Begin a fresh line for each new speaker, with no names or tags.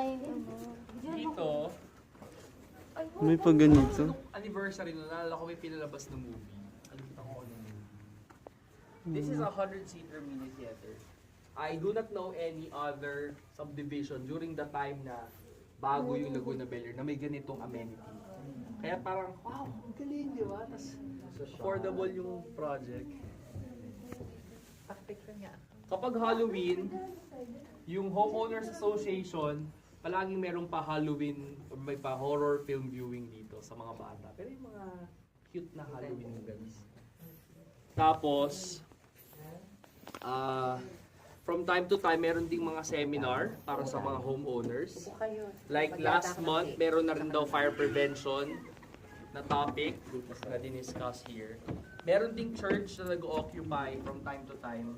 Ay, ano.
Dito,
May pag ganito.
nung anniversary nun, naalala ko may pinalabas na movie. Kalimutan ko ano movie. This is a 100-seater mini theater. I do not know any other subdivision during the time na bago yung Laguna Bell Air na may ganitong amenity. Kaya parang, wow, ang galing, di ba? Tapos affordable yung project.
Picture nga.
Kapag Halloween, yung Homeowners Association, palaging merong pa Halloween or may pa horror film viewing dito sa mga bata. Pero yung mga cute na Halloween movies. Tapos, from time to time, meron ding mga seminar para sa mga homeowners. Like last month, meron na rin daw fire prevention na topic na diniscuss here. Meron ding church na nag-occupy from time to time.